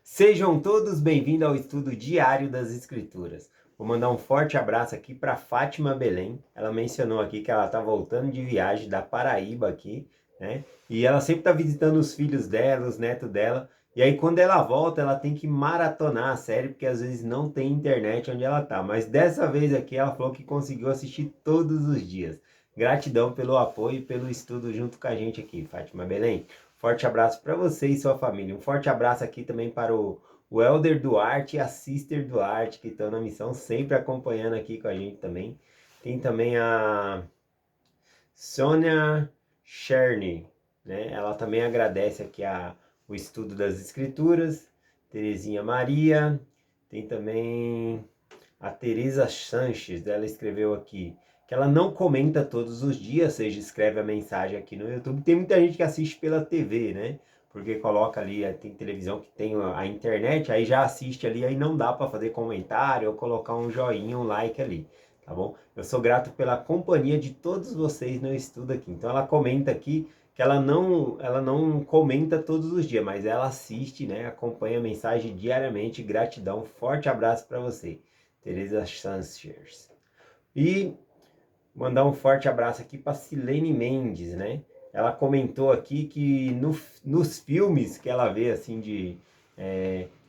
Sejam todos bem-vindos ao estudo diário das Escrituras. Vou mandar um forte abraço aqui para Fátima Belém. Ela mencionou aqui que ela está voltando de viagem da Paraíba aqui, né? E ela sempre está visitando os filhos dela, os netos dela. E aí quando ela volta, ela tem que maratonar a série, porque às vezes não tem internet onde ela está. Mas dessa vez aqui ela falou que conseguiu assistir todos os dias. Gratidão pelo apoio e pelo estudo junto com a gente aqui, Fátima Belém. Forte abraço para você e sua família. Um forte abraço aqui também para o Elder Duarte e a Sister Duarte, que estão na missão, sempre acompanhando aqui com a gente também. Tem também a Sônia Cherny, né? Ela também agradece aqui o estudo das Escrituras. Terezinha Maria. Tem também a Teresa Sanches, ela escreveu aqui que ela não comenta todos os dias, ou seja, escreve a mensagem aqui no YouTube. Tem muita gente que assiste pela TV, né? Porque coloca ali, tem televisão que tem a internet, aí já assiste ali, aí não dá para fazer comentário ou colocar um joinha, um like ali, tá bom? Eu sou grato pela companhia de todos vocês no estudo aqui. Então ela comenta aqui que ela não comenta todos os dias, mas ela assiste, né? Acompanha a mensagem diariamente. Gratidão, forte abraço para você, Teresa Sanches. E mandar um forte abraço aqui para Silene Mendes, né? Ela comentou aqui que nos filmes que ela vê, assim,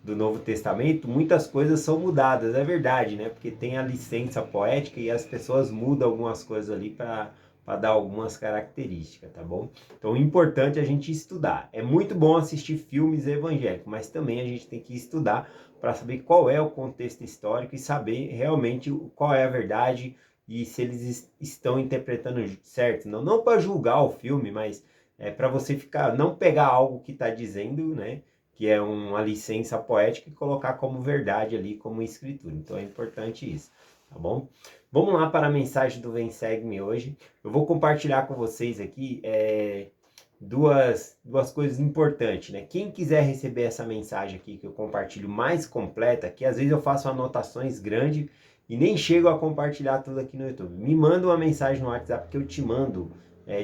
do Novo Testamento, muitas coisas são mudadas, é verdade, né? Porque tem a licença poética e as pessoas mudam algumas coisas ali para dar algumas características, tá bom? Então, é importante a gente estudar. É muito bom assistir filmes evangélicos, mas também a gente tem que estudar para saber qual é o contexto histórico e saber realmente qual é a verdade, e se eles estão interpretando certo. Não para julgar o filme, mas para você não pegar algo que está dizendo, né, que é uma licença poética, e colocar como verdade ali, como escritura. Então é importante isso, tá bom? Vamos lá para a mensagem do Vem Segue-me hoje. Eu vou compartilhar com vocês aqui duas coisas importantes, né? Quem quiser receber essa mensagem aqui que eu compartilho mais completa, que às vezes eu faço anotações grandes e nem chego a compartilhar tudo aqui no YouTube. Me manda uma mensagem no WhatsApp que eu te mando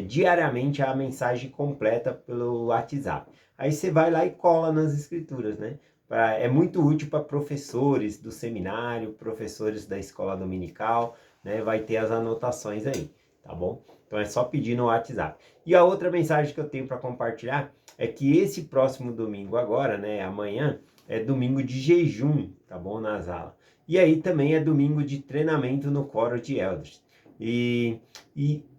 diariamente a mensagem completa pelo WhatsApp. Aí você vai lá e cola nas escrituras, né? É muito útil para professores do seminário, professores da escola dominical, né? Vai ter as anotações aí, tá bom? Então é só pedir no WhatsApp. E a outra mensagem que eu tenho para compartilhar é que esse próximo domingo agora, né? Amanhã é domingo de jejum, tá bom? Na Zala. E aí também é domingo de treinamento no Coro de Elders. E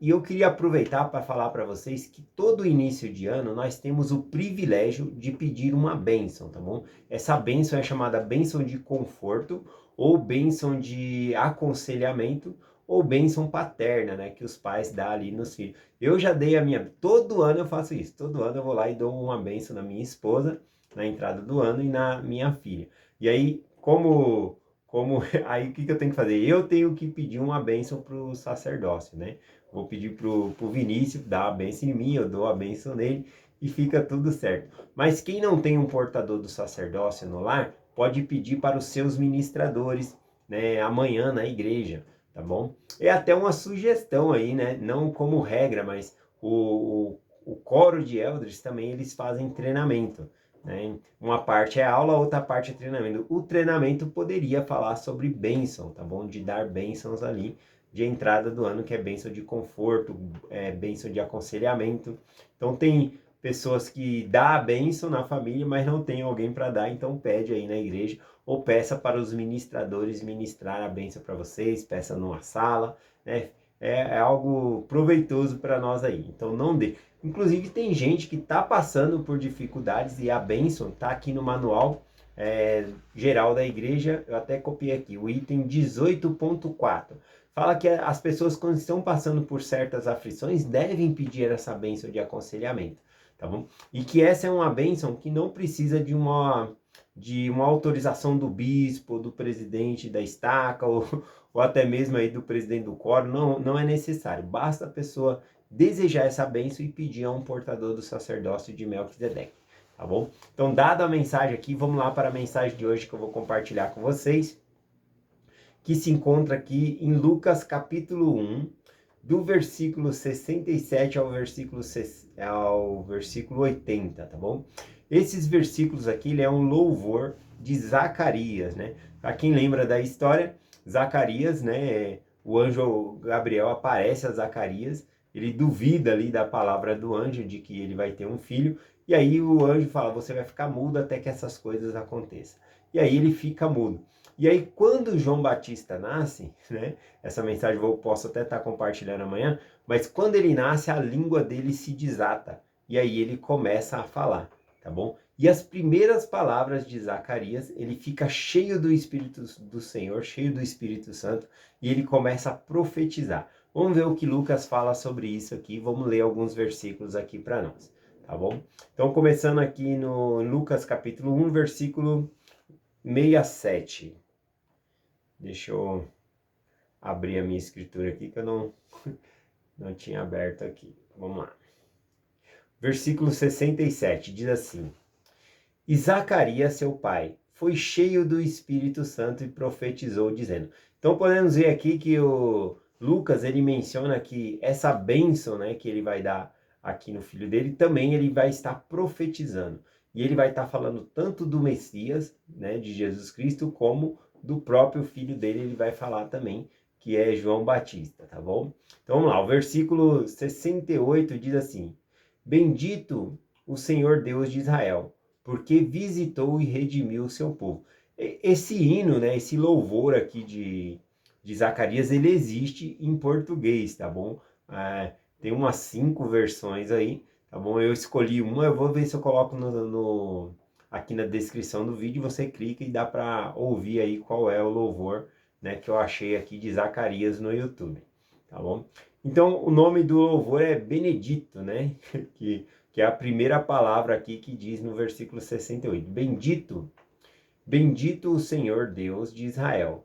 eu queria aproveitar para falar para vocês que todo início de ano nós temos o privilégio de pedir uma bênção, tá bom? Essa bênção é chamada bênção de conforto, ou bênção de aconselhamento, ou bênção paterna, né? Que os pais dão ali nos filhos. Eu já dei a minha... Todo ano eu faço isso. Todo ano eu vou lá e dou uma bênção na minha esposa, na entrada do ano, e na minha filha. E aí, aí o que eu tenho que fazer? Eu tenho que pedir uma bênção para o sacerdócio, né? Vou pedir pro Vinícius dar a bênção em mim, eu dou a bênção nele e fica tudo certo. Mas quem não tem um portador do sacerdócio no lar, pode pedir para os seus ministradores, né? Amanhã na igreja, tá bom? É até uma sugestão aí, né? Não como regra, mas o coro de elders também eles fazem treinamento, né? Uma parte é aula, outra parte é treinamento. O treinamento poderia falar sobre bênção, tá bom? De dar bênçãos ali de entrada do ano, que é bênção de conforto, bênção de aconselhamento. Então tem pessoas que dá a bênção na família, mas não tem alguém para dar, então pede aí na igreja, ou peça para os ministradores ministrar a bênção para vocês, peça numa sala, né? É algo proveitoso para nós aí, então não dê. Inclusive tem gente que está passando por dificuldades e a bênção está aqui no manual geral da igreja. Eu até copiei aqui, o item 18.4. Fala que as pessoas, quando estão passando por certas aflições, devem pedir essa bênção de aconselhamento, tá bom? E que essa é uma bênção que não precisa de uma autorização do bispo, do presidente da estaca, ou até mesmo aí do presidente do coro. Não é necessário. Basta a pessoa desejar essa bênção e pedir a um portador do sacerdócio de Melquisedeque, tá bom? Então, dada a mensagem aqui, vamos lá para a mensagem de hoje que eu vou compartilhar com vocês, que se encontra aqui em Lucas capítulo 1, do versículo 67 ao versículo 80, tá bom? Esses versículos aqui, ele é um louvor de Zacarias, né? Para quem lembra da história, Zacarias, né? O anjo Gabriel aparece a Zacarias, ele duvida ali da palavra do anjo, de que ele vai ter um filho, e aí o anjo fala, você vai ficar mudo até que essas coisas aconteçam. E aí ele fica mudo. E aí quando João Batista nasce, né? Essa mensagem eu posso até estar compartilhando amanhã, mas quando ele nasce, a língua dele se desata, e aí ele começa a falar, tá bom? E as primeiras palavras de Zacarias, ele fica cheio do Espírito do Senhor, cheio do Espírito Santo, e ele começa a profetizar. Vamos ver o que Lucas fala sobre isso aqui, vamos ler alguns versículos aqui para nós, tá bom? Então, começando aqui no Lucas capítulo 1, versículo 67. Deixa eu abrir a minha escritura aqui, que eu não tinha aberto aqui. Vamos lá. Versículo 67, diz assim: E Zacarias, seu pai, foi cheio do Espírito Santo e profetizou, dizendo. Então podemos ver aqui que o Lucas, ele menciona que essa bênção, né, que ele vai dar aqui no filho dele, também ele vai estar profetizando. E ele vai estar falando tanto do Messias, né, de Jesus Cristo, como do próprio filho dele, ele vai falar também, que é João Batista, tá bom? Então vamos lá, o versículo 68 diz assim: Bendito o Senhor Deus de Israel, porque visitou e redimiu o seu povo. Esse hino, né, esse louvor aqui de Zacarias, ele existe em português, tá bom? Tem umas 5 versões aí, tá bom? Eu escolhi uma, eu vou ver se eu coloco aqui na descrição do vídeo, você clica e dá para ouvir aí qual é o louvor, né, que eu achei aqui de Zacarias no YouTube, tá bom? Então, o nome do louvor é Benedito, né? que é a primeira palavra aqui que diz no versículo 68. Bendito o Senhor Deus de Israel,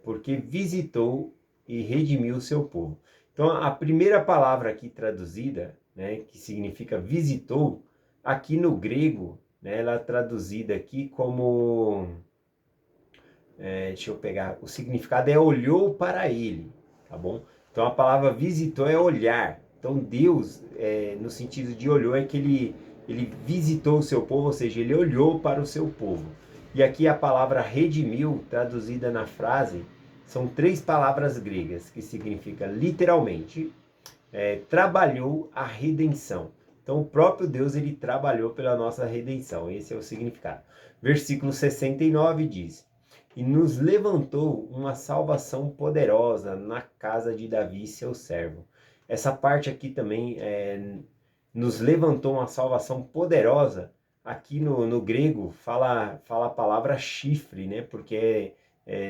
porque visitou e redimiu o seu povo. Então, a primeira palavra aqui traduzida, né, que significa visitou, aqui no grego, né, ela é traduzida aqui como, deixa eu pegar, o significado é olhou para ele, tá bom? Então, a palavra visitou é olhar. Então, Deus, no sentido de olhou, é que ele visitou o seu povo, ou seja, ele olhou para o seu povo. E aqui a palavra redimiu, traduzida na frase, são 3 palavras gregas, que significa literalmente, trabalhou a redenção. Então, o próprio Deus, ele trabalhou pela nossa redenção. Esse é o significado. Versículo 69 diz: E nos levantou uma salvação poderosa na casa de Davi, seu servo. Essa parte aqui também, nos levantou uma salvação poderosa. Aqui no grego fala a palavra chifre, né? Porque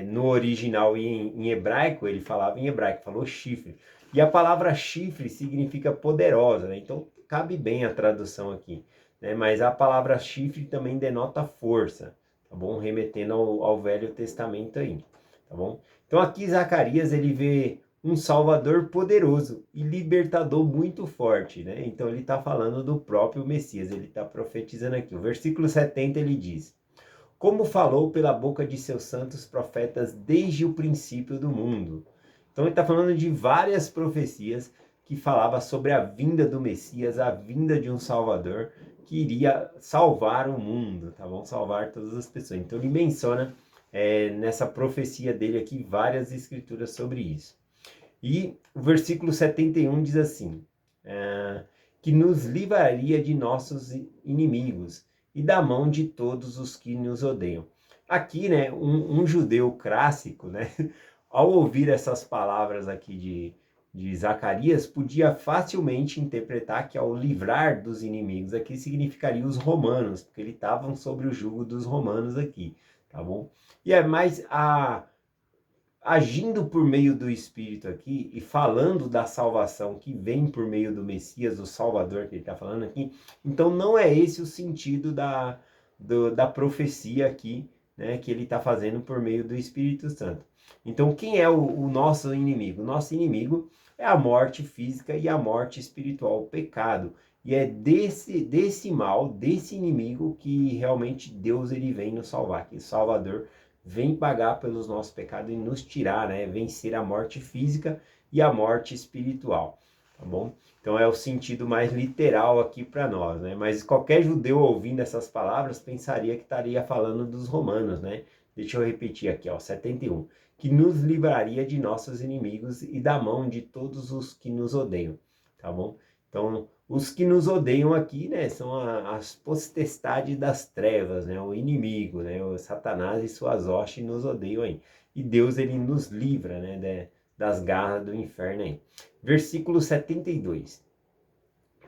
no original e em hebraico, ele falava em hebraico, falou chifre. E a palavra chifre significa poderosa, né? Então cabe bem a tradução aqui, né? Mas a palavra chifre também denota força, tá bom? Remetendo ao Velho Testamento aí, tá bom? Então aqui Zacarias, ele vê um Salvador poderoso e libertador muito forte, né? Então ele está falando do próprio Messias, ele está profetizando aqui. O versículo 70 ele diz: Como falou pela boca de seus santos profetas desde o princípio do mundo. Então ele está falando de várias profecias que falava sobre a vinda do Messias, a vinda de um Salvador que iria salvar o mundo, tá bom? Salvar todas as pessoas. Então ele menciona nessa profecia dele aqui várias escrituras sobre isso. E o versículo 71 diz assim, que nos livraria de nossos inimigos e da mão de todos os que nos odeiam. Aqui, né, um judeu clássico, né, ao ouvir essas palavras aqui de Zacarias, podia facilmente interpretar que ao livrar dos inimigos aqui significaria os romanos, porque eles estavam sobre o jugo dos romanos aqui, tá bom? E é mais agindo por meio do Espírito aqui e falando da salvação que vem por meio do Messias, o Salvador que ele está falando aqui, então não é esse o sentido da profecia aqui, né, que ele está fazendo por meio do Espírito Santo. Então quem é o nosso inimigo? O nosso inimigo é a morte física e a morte espiritual, o pecado. E é desse mal, desse inimigo que realmente Deus ele vem nos salvar, que o Salvador vem pagar pelos nossos pecados e nos tirar, né? Vencer a morte física e a morte espiritual, tá bom? Então é o sentido mais literal aqui para nós, né? Mas qualquer judeu ouvindo essas palavras pensaria que estaria falando dos romanos, né? Deixa eu repetir aqui, ó, 71. Que nos livraria de nossos inimigos e da mão de todos os que nos odeiam, tá bom? Então, os que nos odeiam aqui, né, são as potestades das trevas, né? O inimigo, né? O Satanás e suas hostes nos odeiam aí. E Deus, ele nos livra, né, das garras do inferno aí. Versículo 72.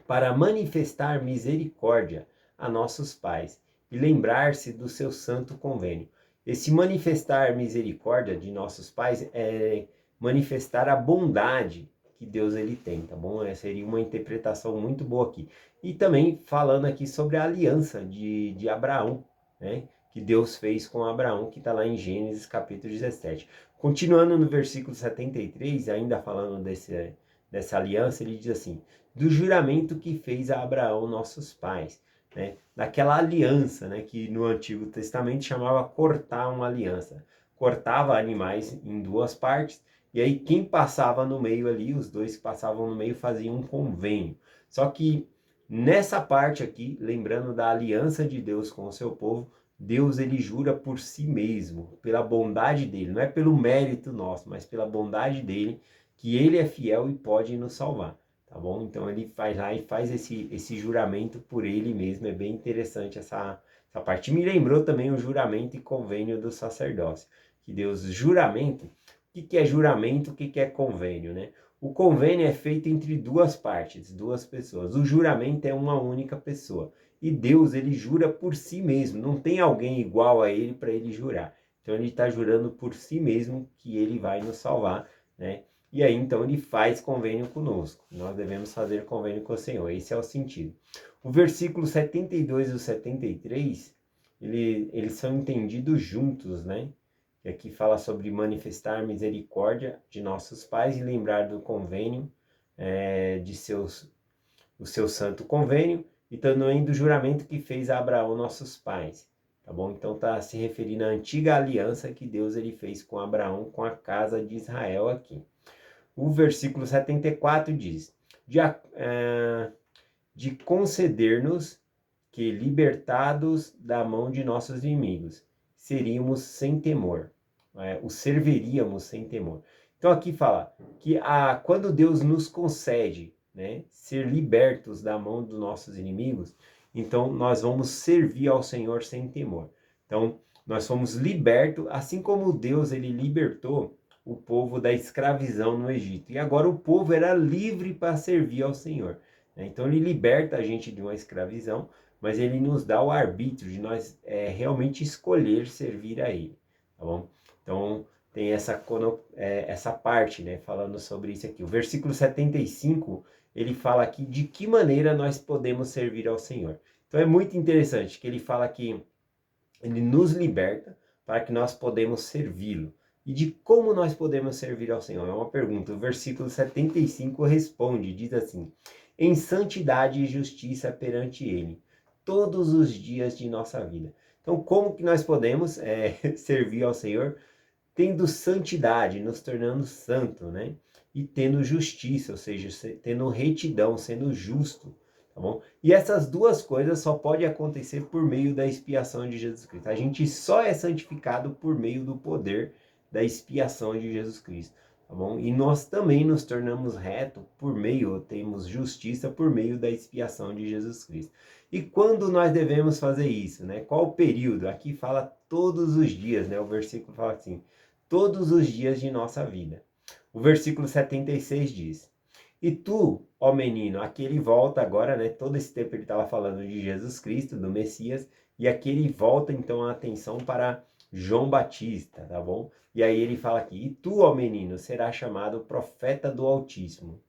Para manifestar misericórdia a nossos pais e lembrar-se do seu santo convênio. Esse manifestar misericórdia de nossos pais é manifestar a bondade que Deus ele tem, tá bom? Essa seria uma interpretação muito boa aqui. E também falando aqui sobre a aliança de Abraão, né? Que Deus fez com Abraão, que está lá em Gênesis capítulo 17. Continuando no versículo 73, ainda falando dessa aliança, ele diz assim: do juramento que fez a Abraão, nossos pais, né? Daquela aliança, né? Que no Antigo Testamento chamava cortar uma aliança. Cortava animais em duas partes, e aí quem passava no meio ali, os dois que passavam no meio, faziam um convênio. Só que nessa parte aqui, lembrando da aliança de Deus com o seu povo, Deus ele jura por si mesmo, pela bondade dele, não é pelo mérito nosso, mas pela bondade dele, que ele é fiel e pode nos salvar, tá bom? Então ele faz lá e faz esse juramento por ele mesmo, é bem interessante essa parte. Me lembrou também o juramento e convênio do sacerdócio, que Deus, juramento, o que é juramento, o que é convênio, né? O convênio é feito entre duas partes, duas pessoas. O juramento é uma única pessoa. E Deus, ele jura por si mesmo. Não tem alguém igual a ele para ele jurar. Então ele está jurando por si mesmo que ele vai nos salvar, né? E aí então ele faz convênio conosco. Nós devemos fazer convênio com o Senhor. Esse é o sentido. O versículo 72 e o 73, eles são entendidos juntos, né? E aqui fala sobre manifestar misericórdia de nossos pais e lembrar do convênio, o seu santo convênio, e também do juramento que fez a Abraão, nossos pais. Tá bom? Então está se referindo à antiga aliança que Deus ele fez com Abraão, com a casa de Israel aqui. O versículo 74 diz: de conceder-nos que, libertados da mão de nossos inimigos, seríamos sem temor, o serviríamos sem temor. Então aqui fala que quando Deus nos concede, né, ser libertos da mão dos nossos inimigos, então nós vamos servir ao Senhor sem temor. Então nós fomos libertos, assim como Deus ele libertou o povo da escravidão no Egito. E agora o povo era livre para servir ao Senhor. Então ele liberta a gente de uma escravidão, mas ele nos dá o arbítrio de nós realmente escolher servir a ele, tá bom? Então tem essa parte, né, falando sobre isso aqui. O versículo 75, ele fala aqui de que maneira nós podemos servir ao Senhor. Então é muito interessante que ele fala que ele nos liberta para que nós podemos servi-lo. E de como nós podemos servir ao Senhor? É uma pergunta. O versículo 75 responde, diz assim: em santidade e justiça perante ele, todos os dias de nossa vida. Então, como que nós podemos servir ao Senhor? Tendo santidade, nos tornando santo, né? E tendo justiça, ou seja, tendo retidão, sendo justo, tá bom? E essas duas coisas só pode acontecer por meio da expiação de Jesus Cristo. A gente só é santificado por meio do poder da expiação de Jesus Cristo, tá bom? E nós também nos tornamos retos por meio, temos justiça por meio da expiação de Jesus Cristo. E quando nós devemos fazer isso, né? Qual o período? Aqui fala todos os dias, né? O versículo fala assim: todos os dias de nossa vida. O versículo 76 diz: e tu, ó menino, aqui ele volta agora, né? Todo esse tempo ele estava falando de Jesus Cristo, do Messias, e aqui ele volta então a atenção para João Batista, tá bom? E aí ele fala aqui: e tu, ó menino, serás chamado profeta do Altíssimo,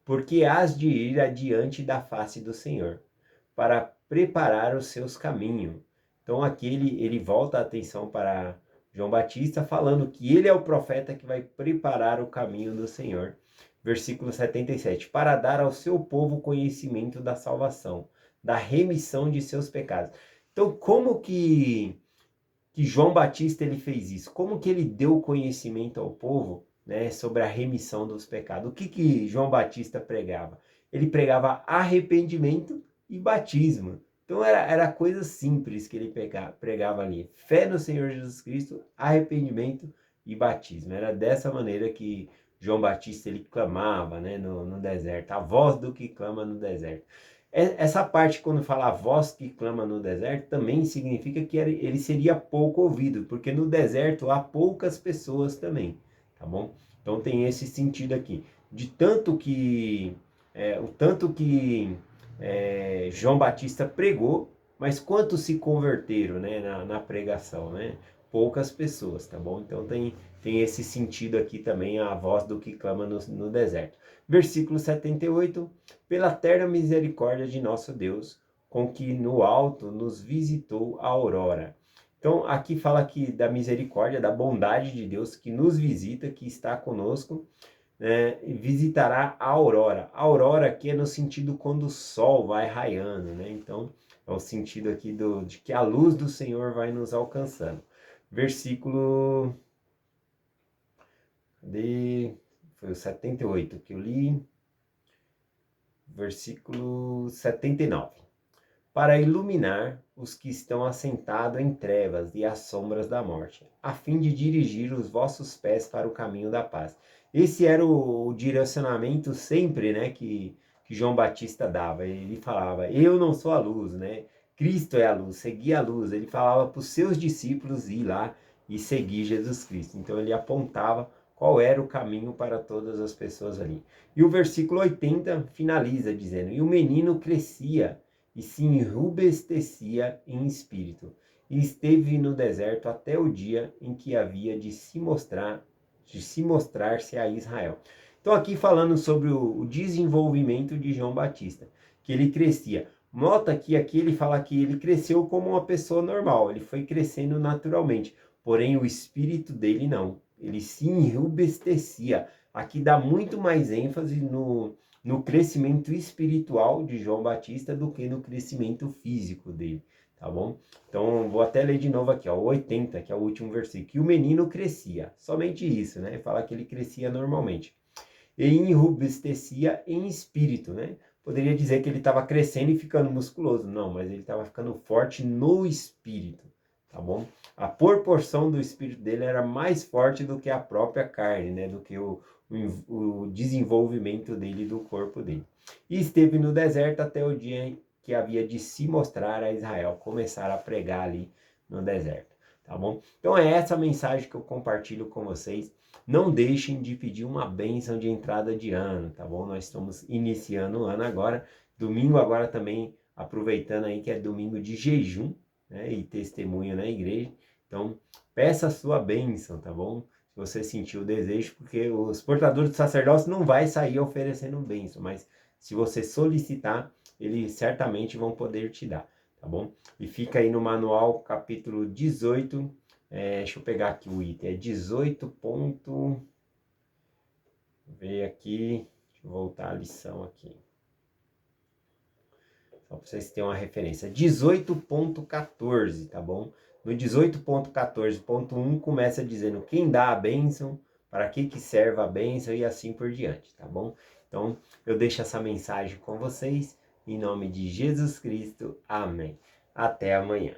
porque hás de ir adiante da face do Senhor, para preparar os seus caminhos. Então aqui ele volta a atenção para João Batista, falando que ele é o profeta que vai preparar o caminho do Senhor. Versículo 77, para dar ao seu povo conhecimento da salvação, da remissão de seus pecados. Então, como que João Batista ele fez isso? Como que ele deu conhecimento ao povo né, sobre a remissão dos pecados. O que João Batista pregava? Ele pregava arrependimento e batismo. Então era coisa simples que ele pregava ali. Fé no Senhor Jesus Cristo, arrependimento e batismo. Era dessa maneira que João Batista ele clamava, né, no deserto. A voz do que clama no deserto. Essa parte, quando fala a voz que clama no deserto, também significa que ele seria pouco ouvido, porque no deserto há poucas pessoas também, tá bom? Então tem esse sentido aqui. De tanto que, o tanto que João Batista pregou, mas quantos se converteram, né, na pregação, né? Poucas pessoas, tá bom? Então tem esse sentido aqui também, a voz do que clama no deserto. Versículo 78, pela terna misericórdia de nosso Deus, com que no alto nos visitou a aurora. Então, aqui fala aqui da misericórdia, da bondade de Deus que nos visita, que está conosco, né, visitará a aurora. A aurora aqui é no sentido quando o sol vai raiando, né? Então, é o sentido aqui de que a luz do Senhor vai nos alcançando. Versículo... Foi o 78 que eu li. Versículo 79. Para iluminar os que estão assentados em trevas e às sombras da morte, a fim de dirigir os vossos pés para o caminho da paz. Esse era o direcionamento sempre, né, que João Batista dava. Ele falava, eu não sou a luz, né? Cristo é a luz, segui a luz. Ele falava para os seus discípulos ir lá e seguir Jesus Cristo. Então ele apontava qual era o caminho para todas as pessoas ali. E o versículo 80 finaliza dizendo, e o menino crescia e se enrubestecia em espírito, e esteve no deserto até o dia em que havia de se mostrar-se a Israel. Então aqui falando sobre o desenvolvimento de João Batista, que ele crescia. Nota que aqui ele fala que ele cresceu como uma pessoa normal, ele foi crescendo naturalmente, porém o espírito dele não, ele se enrubestecia. Aqui dá muito mais ênfase no crescimento espiritual de João Batista do que no crescimento físico dele, tá bom? Então, vou até ler de novo aqui, ó, o 80, que é o último versículo. E o menino crescia, somente isso, né? Fala que ele crescia normalmente. E enrubestecia em espírito, né? Poderia dizer que ele estava crescendo e ficando musculoso. Não, mas ele estava ficando forte no espírito, tá bom? A proporção do espírito dele era mais forte do que a própria carne, né? Do que o desenvolvimento dele, do corpo dele. E esteve no deserto até o dia que havia de se mostrar a Israel, começar a pregar ali no deserto, tá bom? Então é essa mensagem que eu compartilho com vocês. Não deixem de pedir uma bênção de entrada de ano, tá bom? Nós estamos iniciando o ano agora, domingo agora também, aproveitando aí que é domingo de jejum, né, e testemunho na igreja. Então, peça a sua bênção, tá bom? Se você sentiu o desejo, porque os portadores do sacerdócio não vai sair oferecendo bênção, mas se você solicitar, eles certamente vão poder te dar, tá bom? E fica aí no manual, capítulo 18, deixa eu pegar aqui o item, é 18 ponto... Ver aqui, deixa eu voltar a lição aqui. Só para vocês terem uma referência. 18.14, tá bom? No 18.14.1 começa dizendo quem dá a bênção, para que serve a bênção e assim por diante, tá bom? Então, eu deixo essa mensagem com vocês, em nome de Jesus Cristo. Amém. Até amanhã.